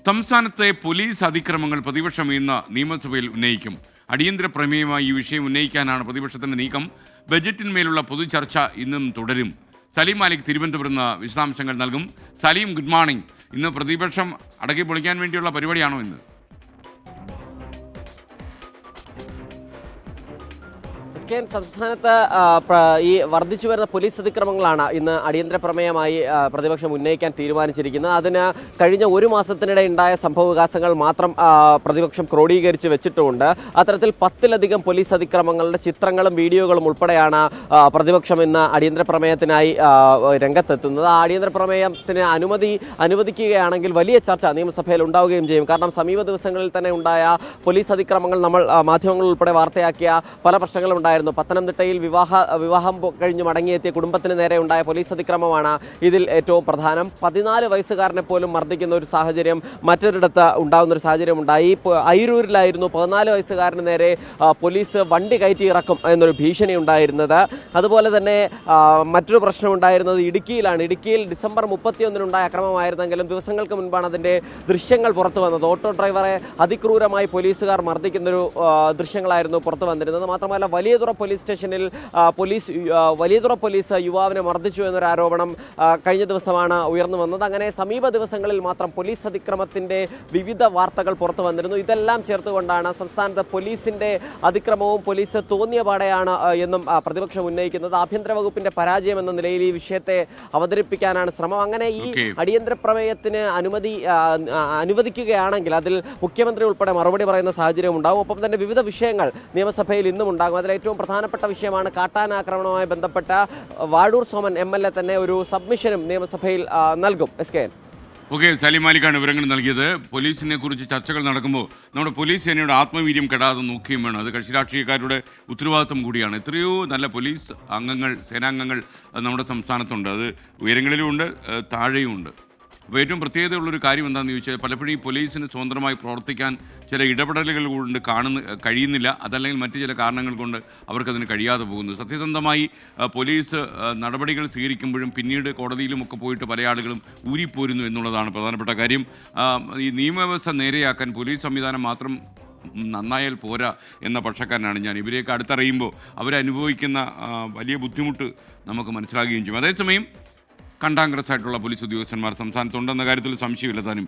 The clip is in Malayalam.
സംസ്ഥാനത്തെ പോലീസ് അതിക്രമങ്ങൾ പ്രതിപക്ഷം ഇന്ന് നിയമസഭയിൽ ഉന്നയിക്കും. അടിയന്തര പ്രമേയമായി ഈ വിഷയം ഉന്നയിക്കാനാണ് പ്രതിപക്ഷത്തിന്റെ നീക്കം. ബജറ്റിന്മേലുള്ള പൊതുചർച്ച ഇന്നും തുടരും. സലീം മാലിക് തിരുവനന്തപുരത്ത് നിന്ന് വിശദാംശങ്ങൾ നൽകും. Salim, good morning. ഇന്ന് പ്രതിപക്ഷം അടക്കി പൊളിക്കാൻ വേണ്ടിയുള്ള പരിപാടിയാണോ ഇന്ന്? സംസ്ഥാനത്ത് ഈ വർദ്ധിച്ചു വരുന്ന പോലീസ് അതിക്രമങ്ങളാണ് ഇന്ന് അടിയന്തര പ്രമേയമായി പ്രതിപക്ഷം ഉന്നയിക്കാൻ തീരുമാനിച്ചിരിക്കുന്നത്. അതിന് കഴിഞ്ഞ ഒരു മാസത്തിനിടെ ഉണ്ടായ സംഭവവികാസങ്ങൾ മാത്രം പ്രതിപക്ഷം ക്രോഡീകരിച്ച് വെച്ചിട്ടുമുണ്ട്. അത്തരത്തിൽ 10-ലധികം പോലീസ് അതിക്രമങ്ങളുടെ ചിത്രങ്ങളും വീഡിയോകളും ഉൾപ്പെടെയാണ് പ്രതിപക്ഷം ഇന്ന് അടിയന്തര പ്രമേയത്തിനായി രംഗത്തെത്തുന്നത്. ആ അടിയന്തര പ്രമേയത്തിന് അനുവദിക്കുകയാണെങ്കിൽ വലിയ ചർച്ച നിയമസഭയിൽ ഉണ്ടാവുകയും ചെയ്യും. കാരണം സമീപ ദിവസങ്ങളിൽ തന്നെ ഉണ്ടായ പോലീസ് അതിക്രമങ്ങൾ നമ്മൾ മാധ്യമങ്ങൾ ഉൾപ്പെടെ വാർത്തയാക്കിയ പല പ്രശ്നങ്ങളും ഉണ്ടായിരുന്നു. പത്തനംതിട്ടയിൽ വിവാഹം കഴിഞ്ഞ് മടങ്ങിയെത്തിയ കുടുംബത്തിന് നേരെ ഉണ്ടായ പോലീസ് അതിക്രമമാണ് ഇതിൽ ഏറ്റവും പ്രധാനം. 14 വയസ്സുകാരനെ പോലും മർദ്ദിക്കുന്ന ഒരു സാഹചര്യം മറ്റൊരിടത്ത് ഉണ്ടാകുന്ന ഒരു സാഹചര്യം ഉണ്ടായി. അയിരൂരിലായിരുന്നു 14 വയസ്സുകാരന് നേരെ പോലീസ് വണ്ടി കയറ്റി ഇറക്കും എന്നൊരു ഭീഷണി ഉണ്ടായിരുന്നത്. അതുപോലെ തന്നെ മറ്റൊരു പ്രശ്നം ഉണ്ടായിരുന്നത് ഇടുക്കിയിലാണ്. ഇടുക്കിയിൽ ഡിസംബർ 31-നുണ്ടായ അക്രമമായിരുന്നെങ്കിലും ദിവസങ്ങൾക്ക് മുൻപാണ് അതിൻ്റെ ദൃശ്യങ്ങൾ പുറത്തു വന്നത്. ഓട്ടോ ഡ്രൈവറെ അതിക്രൂരമായി പോലീസുകാർ മർദ്ദിക്കുന്നൊരു ദൃശ്യങ്ങളായിരുന്നു പുറത്തു വന്നിരുന്നത്. മാത്രമല്ല വലിയതുറ പോലീസ് സ്റ്റേഷനിൽ വലിയതുറ പോലീസ് യുവാവിനെ മർദ്ദിച്ചു എന്നൊരു ആരോപണം കഴിഞ്ഞ ദിവസമാണ് ഉയർന്നു വന്നത്. അങ്ങനെ സമീപ ദിവസങ്ങളിൽ മാത്രം പോലീസ് അതിക്രമത്തിൻ്റെ വിവിധ വാർത്തകൾ പുറത്തു വന്നിരുന്നു. ഇതെല്ലാം ചേർത്തുകൊണ്ടാണ് സംസ്ഥാനത്ത് പോലീസിൻ്റെ അതിക്രമവും പോലീസ് തോന്നിയ പാടെയാണ് എന്നും പ്രതിപക്ഷം ഉന്നയിക്കുന്നത്. ആഭ്യന്തര വകുപ്പിൻ്റെ പരാജയം എന്ന നിലയിൽ ഈ വിഷയത്തെ അവതരിപ്പിക്കാനാണ് ശ്രമം. അങ്ങനെ ഈ അടിയന്തര പ്രമേയത്തിന് അനുവദിക്കുകയാണെങ്കിൽ അതിൽ മുഖ്യമന്ത്രി ഉൾപ്പെടെ മറുപടി പറയുന്ന സാഹചര്യം ഉണ്ടാകും. ഒപ്പം തന്നെ വിവിധ വിഷയങ്ങൾ നിയമസഭയിൽ ഇന്നും ഉണ്ടാകും. അതിൽ ഏറ്റവും പ്രധാനപ്പെട്ട വിഷയമാണ് കാട്ടാന ആക്രമണവുമായി ബന്ധപ്പെട്ട വാഴൂർ സോമൻ MLA തന്നെ ഒരു സബ്മിഷനും നിയമസഭയിൽ നൽകും. ഓക്കെ, സലീം മാലിക്കാണ് വിവരങ്ങൾ നൽകിയത്. പോലീസിനെ കുറിച്ച് ചർച്ചകൾ നടക്കുമ്പോൾ നമ്മുടെ പോലീസ് സേനയുടെ ആത്മവീര്യം കെടാതെ നോക്കുകയും വേണം. അത് കക്ഷി രാഷ്ട്രീയക്കാരുടെ ഉത്തരവാദിത്വം കൂടിയാണ്. എത്രയോ നല്ല പോലീസ് അംഗങ്ങൾ, സേനാംഗങ്ങൾ നമ്മുടെ സംസ്ഥാനത്തുണ്ട്. അത് ഉയരങ്ങളിലുമുണ്ട്, താഴെയുമുണ്ട്. അപ്പോൾ ഏറ്റവും പ്രത്യേകതയുള്ളൊരു കാര്യം എന്താണെന്ന് ചോദിച്ചാൽ പലപ്പോഴും ഈ പോലീസിന് സ്വതന്ത്രമായി പ്രവർത്തിക്കാൻ ചില ഇടപെടലുകൾ കൊണ്ട് കഴിയുന്നില്ല. അതല്ലെങ്കിൽ മറ്റു ചില കാരണങ്ങൾ കൊണ്ട് അവർക്കതിന് കഴിയാതെ പോകുന്നു. സത്യസന്ധമായി പോലീസ് നടപടികൾ സ്വീകരിക്കുമ്പോഴും പിന്നീട് കോടതിയിലുമൊക്കെ പോയിട്ട് പല ആളുകളും ഊരിപ്പോരുന്നു എന്നുള്ളതാണ് പ്രധാനപ്പെട്ട കാര്യം. ഈ നിയമവ്യവസ്ഥ നേരെയാക്കാൻ പോലീസ് സംവിധാനം മാത്രം നന്നായാൽ പോരാ എന്ന പക്ഷക്കാരനാണ് ഞാൻ. ഇവരെയൊക്കെ അടുത്തറിയുമ്പോൾ അവരനുഭവിക്കുന്ന വലിയ ബുദ്ധിമുട്ട് നമുക്ക് മനസ്സിലാകുകയും ചെയ്യും. അതേസമയം കണ്ടാഗ്രസ് ആയിട്ടുള്ള പോലീസ് ഉദ്യോഗസ്ഥന്മാർ സംസ്ഥാനത്തുണ്ടെന്ന കാര്യത്തിൽ സംശയമില്ല താനും.